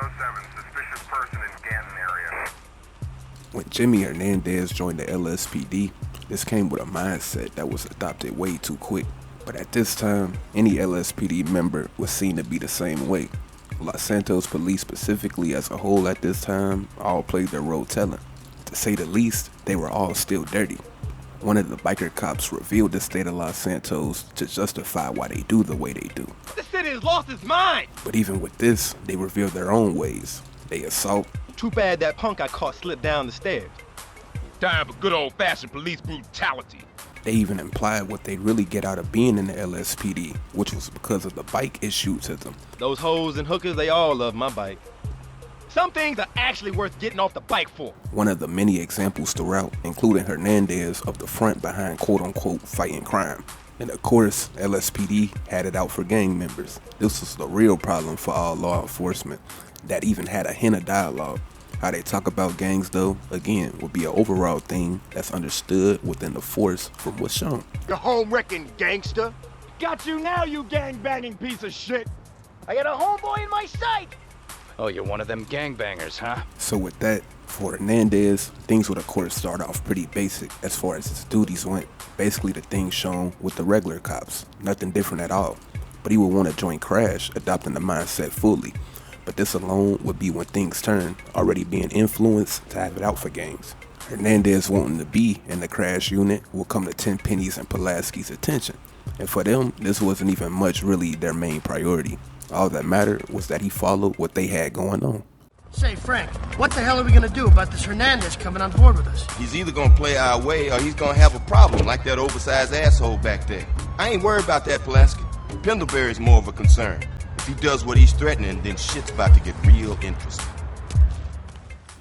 107, suspicious person in Ganton area. When Jimmy Hernandez joined the LSPD, this came with a mindset that was adopted way too quick. But at this time, any LSPD member was seen to be the same way. Los Santos police specifically as a whole at this time all played their role telling. To say the least, they were all still dirty. One of the biker cops revealed the state of Los Santos to justify why they do the way they do. This city has lost its mind! But even with this, they revealed their own ways. They assault. Too bad that punk I caught slipped down the stairs. Time for good old-fashioned police brutality. They even implied what they really get out of being in the LSPD, which was because of the bike issued to them. Those hoes and hookers, they all love my bike. Some things are actually worth getting off the bike for. One of the many examples throughout, including Hernandez of the front behind quote-unquote fighting crime. And of course, LSPD had it out for gang members. This was the real problem for all law enforcement that even had a hint of dialogue. How they talk about gangs though, again, would be an overall thing that's understood within the force from what's shown. You home-wrecking gangster. Got you now, you gang-banging piece of shit. I got a homeboy in my sight. Oh, you're one of them gangbangers, huh? So with that, for Hernandez, things would of course start off pretty basic as far as his duties went. Basically the things shown with the regular cops, nothing different at all. But he would want to join Crash, adopting the mindset fully. But this alone would be when things turn, already being influenced to have it out for gangs. Hernandez wanting to be in the Crash unit will come to Tenpenny's and Pulaski's attention. And for them, this wasn't even much really their main priority. All that mattered was that he followed what they had going on. Say, Frank, what the hell are we gonna do about this Hernandez coming on board with us? He's either gonna play our way or he's gonna have a problem like that oversized asshole back there. I ain't worried about that, Pulaski. Pendelbury's more of a concern. If he does what he's threatening, then shit's about to get real interesting.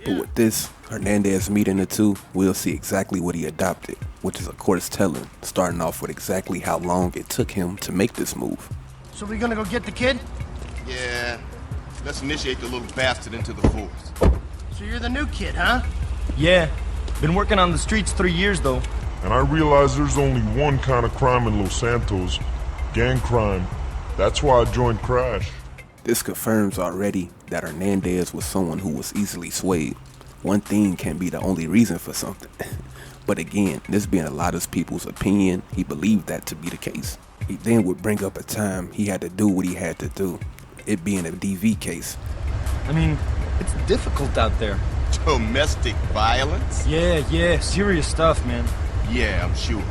But with this, Hernandez meeting the two, we'll see exactly what he adopted, which is of course telling, starting off with exactly how long it took him to make this move. So we gonna go get the kid? Yeah, let's initiate the little bastard into the force. So you're the new kid, huh? Yeah, been working on the streets 3 years though. And I realize there's only one kind of crime in Los Santos, gang crime. That's why I joined Crash. This confirms already that Hernandez was someone who was easily swayed. One thing can be the only reason for something. But again, this being a lot of people's opinion, he believed that to be the case. He then would bring up a time he had to do what he had to do, it being a DV case. I mean, it's difficult out there. Domestic violence? Yeah, serious stuff, man. Yeah, I'm sure.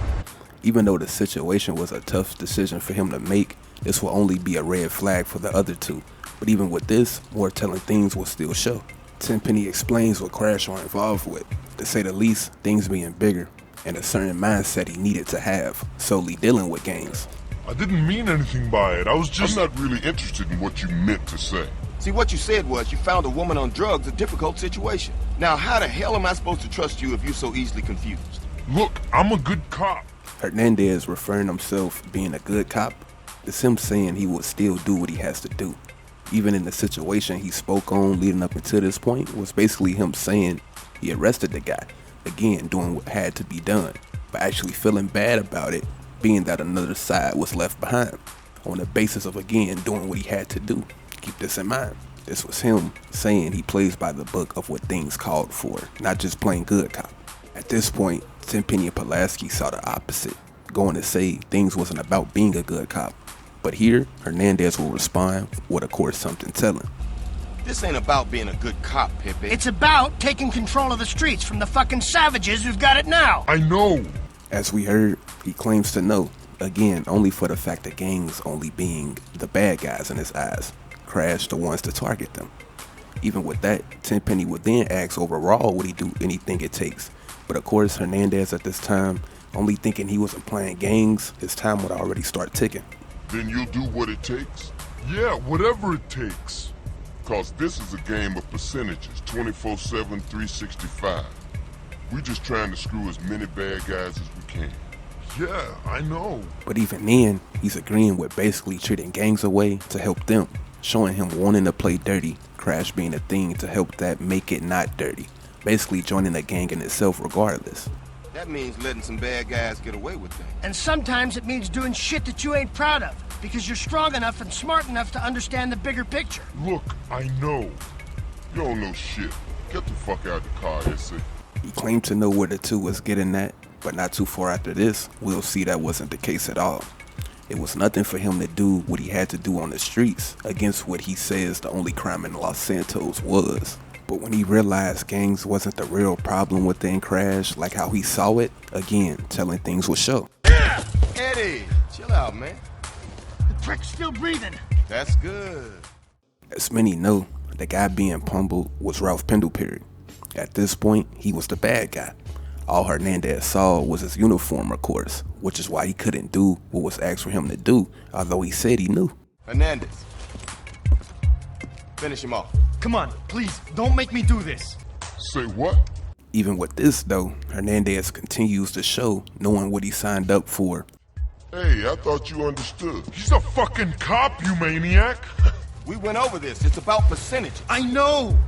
Even though the situation was a tough decision for him to make, this will only be a red flag for the other two. But even with this, more telling things will still show. Tenpenny explains what Crash are involved with. To say the least, things being bigger, and a certain mindset he needed to have, solely dealing with gangs. I didn't mean anything by it. I'm not really interested in what you meant to say. See, what you said was you found a woman on drugs, a difficult situation. Now, how the hell am I supposed to trust you if you're so easily confused? Look, I'm a good cop. Hernandez referring himself being a good cop, is him saying he would still do what he has to do. Even in the situation he spoke on leading up until this point was basically him saying he arrested the guy, again doing what had to be done, but actually feeling bad about it, being that another side was left behind, on the basis of again doing what he had to do. Keep this in mind. This was him saying he plays by the book of what things called for, not just playing good cop. At this point, Tenpenny and Pulaski saw the opposite, going to say things wasn't about being a good cop. But here, Hernandez will respond with of course something telling. This ain't about being a good cop, Pepe. It's about taking control of the streets from the fucking savages who've got it now. I know. As we heard, he claims to know, again only for the fact that gangs only being the bad guys in his eyes, Crash the ones to target them. Even with that, Tenpenny would then ask overall would he do anything it takes. But of course, Hernandez at this time, only thinking he wasn't playing gangs, his time would already start ticking. Then you'll do what it takes? Yeah, whatever it takes. Cause this is a game of percentages, 24/7, 365. We just trying to screw as many bad guys as we can. Yeah, I know. But even then, he's agreeing with basically treating gangs away to help them, showing him wanting to play dirty, Crash being a thing to help that make it not dirty. Basically joining a gang in itself regardless. That means letting some bad guys get away with things. And sometimes it means doing shit that you ain't proud of, because you're strong enough and smart enough to understand the bigger picture. Look, I know. You don't know shit. Get the fuck out of the car, S.A. He claimed to know where the two was getting at, but not too far after this, we'll see that wasn't the case at all. It was nothing for him to do what he had to do on the streets against what he says the only crime in Los Santos was. But when he realized gangs wasn't the real problem within Crash, like how he saw it, again, telling things would show. Eddie, chill out, man. The prick's still breathing. That's good. As many know, the guy being pummeled was Ralph Pendelbury. At this point, he was the bad guy. All Hernandez saw was his uniform, of course, which is why he couldn't do what was asked for him to do, although he said he knew. Hernandez. Finish him off. Come on, please, don't make me do this. Say what? Even with this, though, Hernandez continues to show knowing what he signed up for. Hey, I thought you understood. He's a fucking cop, you maniac. We went over this. It's about percentages. I know!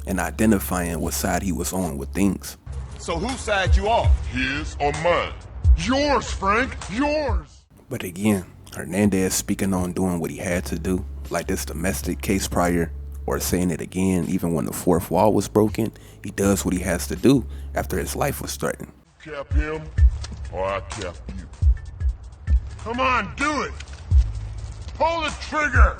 And identifying what side he was on with things. So whose side you on? His or mine? Yours, Frank, yours! But again, Hernandez speaking on doing what he had to do, like this domestic case prior, or saying it again even when the fourth wall was broken, he does what he has to do after his life was threatened. Cap him, or I cap you. Come on, do it! Pull the trigger!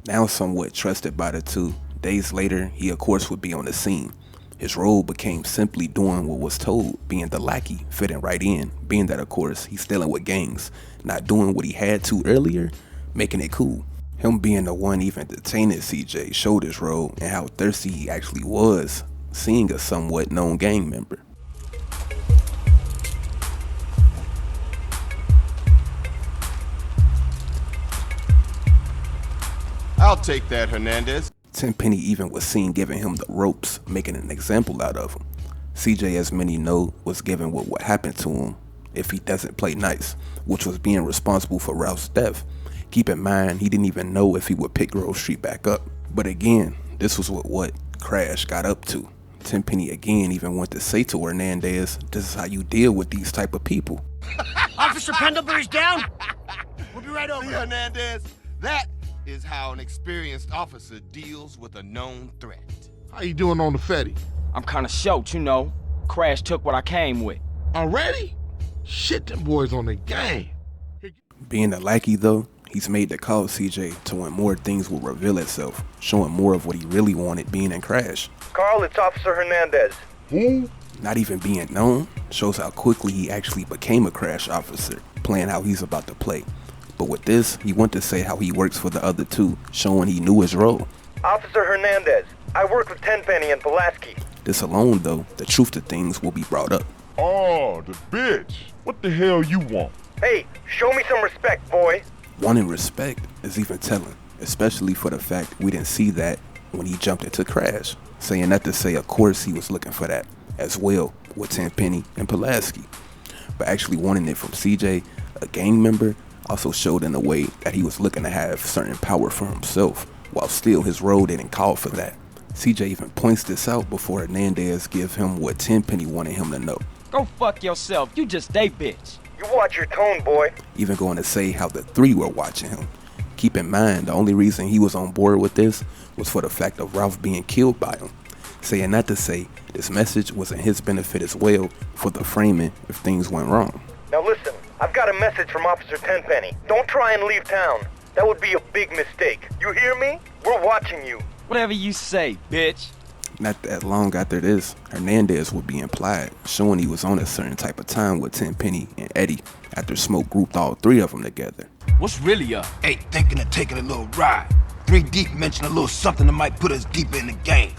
Now somewhat trusted by the two, days later, he of course would be on the scene. His role became simply doing what was told, being the lackey, fitting right in, being that of course he's dealing with gangs, not doing what he had to earlier, making it cool. Him being the one even detaining CJ showed his role and how thirsty he actually was, seeing a somewhat known gang member. I'll take that, Hernandez. Tenpenny even was seen giving him the ropes, making an example out of him. CJ, as many know, was given what would happen to him if he doesn't play nice, which was being responsible for Ralph's death. Keep in mind, he didn't even know if he would pick Grove Street back up. But again, this was what Crash got up to. Tenpenny again even went to say to Hernandez, this is how you deal with these type of people. Officer Pendelbury's down. We'll be right over. See, Hernandez, that is how an experienced officer deals with a known threat. How you doing on the Fetty? I'm kinda short, you know. Crash took what I came with. Already? Shit, them boys on the game. Being a lackey though, he's made the call CJ to when more things will reveal itself, showing more of what he really wanted being in Crash. Carl, it's Officer Hernandez. Who? Not even being known shows how quickly he actually became a Crash officer, playing how he's about to play. But with this, he went to say how he works for the other two, showing he knew his role. Officer Hernandez, I work with Tenpenny and Pulaski. This alone though, the truth to things will be brought up. Oh, the bitch. What the hell you want? Hey, show me some respect, boy. Wanting respect is even telling, especially for the fact we didn't see that when he jumped into Crash. Saying that to say, of course he was looking for that as well with Tenpenny and Pulaski. But actually wanting it from CJ, a gang member, also showed in a way that he was looking to have certain power for himself, while still his role didn't call for that. CJ even points this out before Hernandez gives him what Tenpenny wanted him to know. Go fuck yourself, you just a bitch. You watch your tone, boy. Even going to say how the three were watching him. Keep in mind, the only reason he was on board with this was for the fact of Ralph being killed by him. Saying that to say, this message was in his benefit as well for the framing if things went wrong. Now listen, I've got a message from Officer Tenpenny. Don't try and leave town. That would be a big mistake. You hear me? We're watching you. Whatever you say, bitch. Not that long after this, Hernandez would be implied, showing he was on a certain type of time with Tenpenny and Eddie after Smoke grouped all three of them together. What's really up? Hey, thinking of taking a little ride. 3 Deep mentioned a little something that might put us deeper in the game.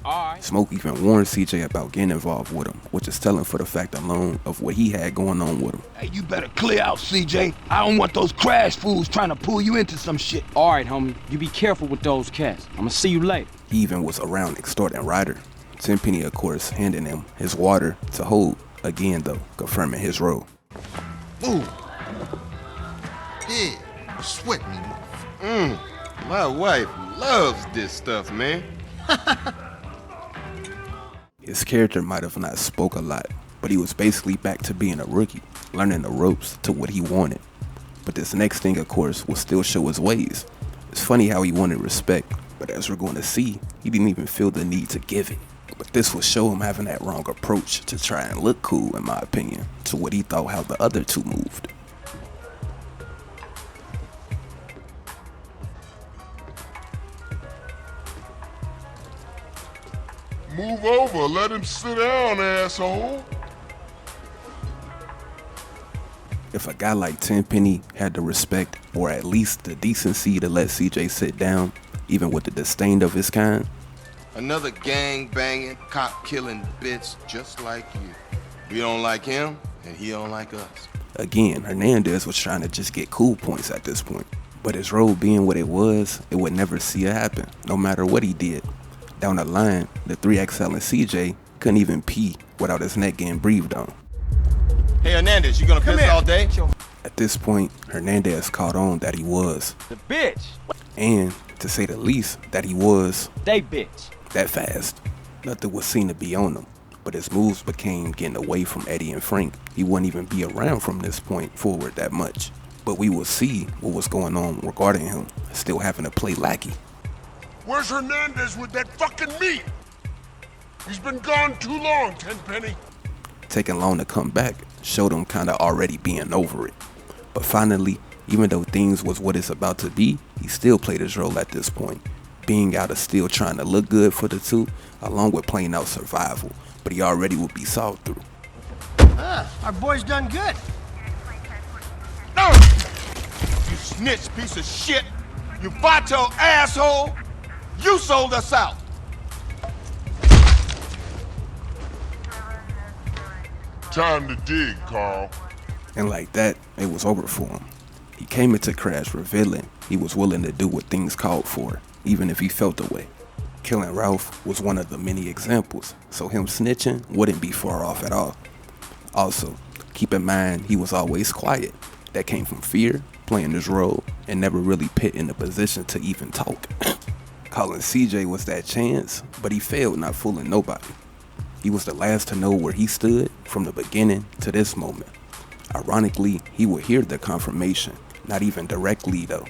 Alright. Smoke even warned CJ about getting involved with him, which is telling for the fact alone of what he had going on with him. Hey, you better clear out, CJ. I don't want those Crash fools trying to pull you into some shit. Alright, homie. You be careful with those cats. I'ma see you later. He even was around extorting Ryder. Tenpenny, of course, handing him his water to hold, again though, confirming his role. Ooh. Yeah, sweat me. My wife loves this stuff, man. His character might have not spoke a lot, but he was basically back to being a rookie, learning the ropes to what he wanted. But this next thing, of course, will still show his ways. It's funny how he wanted respect, but as we're going to see, he didn't even feel the need to give it. But this will show him having that wrong approach to try and look cool, in my opinion, to what he thought how the other two moved. Move over, let him sit down, asshole. If a guy like Tenpenny had the respect, or at least the decency to let CJ sit down, even with the disdain of his kind. Another gang-banging, cop-killing bitch just like you. We don't like him, and he don't like us. Again, Hernandez was trying to just get cool points at this point. But his role being what it was, it would never see it happen, no matter what he did. Down the line, the 3XL and CJ couldn't even pee without his neck getting breathed on. Hey Hernandez, you gonna piss all day? At this point, Hernandez caught on that he was. The bitch. And, to say the least, that he was. They bitch. That fast. Nothing was seen to be on him. But his moves became getting away from Eddie and Frank. He wouldn't even be around from this point forward that much. But we will see what was going on regarding him still having to play lackey. Where's Hernandez with that fucking meat? He's been gone too long, Tenpenny. Taking long to come back showed him kinda already being over it. But finally, even though things was what it's about to be, he still played his role at this point. Being out of still trying to look good for the two, along with playing out survival. But he already would be solved through. Our boy's done good. No! You snitch piece of shit! You vato asshole! You sold us out! Time to dig, Carl. And like that, it was over for him. He came into Crash revealing he was willing to do what things called for, even if he felt the way. Killing Ralph was one of the many examples, so him snitching wouldn't be far off at all. Also, keep in mind he was always quiet. That came from fear, playing his role, and never really put in a position to even talk. Calling CJ was that chance, but he failed not fooling nobody. He was the last to know where he stood from the beginning to this moment. Ironically, he would hear the confirmation, not even directly though.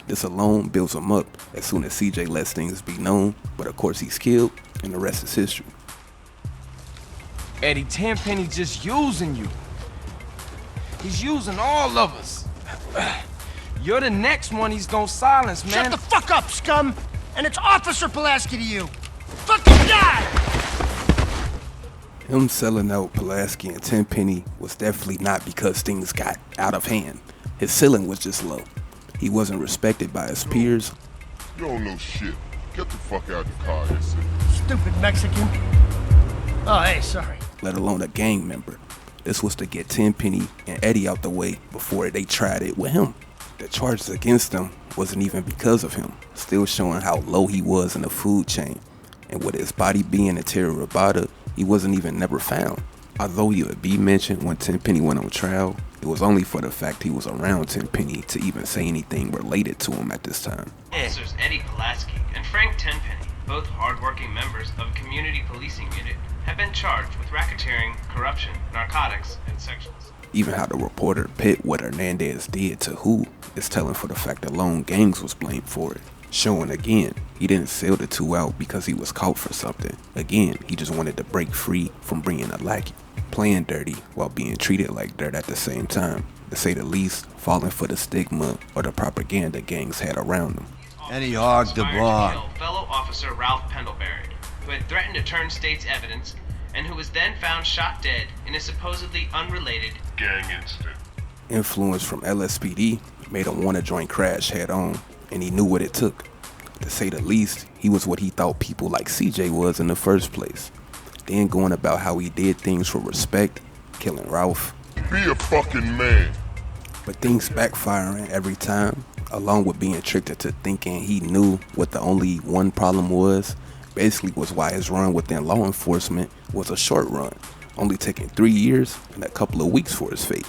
This alone builds him up as soon as CJ lets things be known, but of course he's killed, and the rest is history. Eddie, Tenpenny just using you. He's using all of us. You're the next one he's gonna silence, man. Shut the fuck up, scum! And it's Officer Pulaski to you! Fucking die! Him selling out Pulaski and Tenpenny was definitely not because things got out of hand. His ceiling was just low. He wasn't respected by his peers. You don't know shit. Get the fuck out of the car, this Stupid Mexican. Oh, hey, sorry. Let alone a gang member. This was to get Tenpenny and Eddie out the way before they tried it with him. The charges against him wasn't even because of him, still showing how low he was in the food chain. And with his body being a Terra Robata, he wasn't even never found. Although he would be mentioned when Tenpenny went on trial, it was only for the fact he was around Tenpenny to even say anything related to him at this time. Officers Eddie Pulaski and Frank Tenpenny, both hardworking members of a community policing unit, have been charged with racketeering, corruption, narcotics, and sexual assault. Even how the reporter pit what Hernandez did to who is telling for the fact that lone gangs was blamed for it. Showing again, he didn't sell the two out because he was caught for something. Again, he just wanted to break free from bringing a lackey. Playing dirty while being treated like dirt at the same time. To say the least, falling for the stigma or the propaganda gangs had around them. And he hogged the bar. Fellow officer Ralph Pendelbury, who had threatened to turn state's evidence and who was then found shot dead in a supposedly unrelated gang incident. Influence from LSPD made him want to join Crash head on, and he knew what it took. To say the least, he was what he thought people like CJ was in the first place. Then going about how he did things for respect, killing Ralph. Be a fucking man. But things backfiring every time, along with being tricked into thinking he knew what the only one problem was, basically was why his run within law enforcement was a short run, only taking 3 years and a couple of weeks for his fate.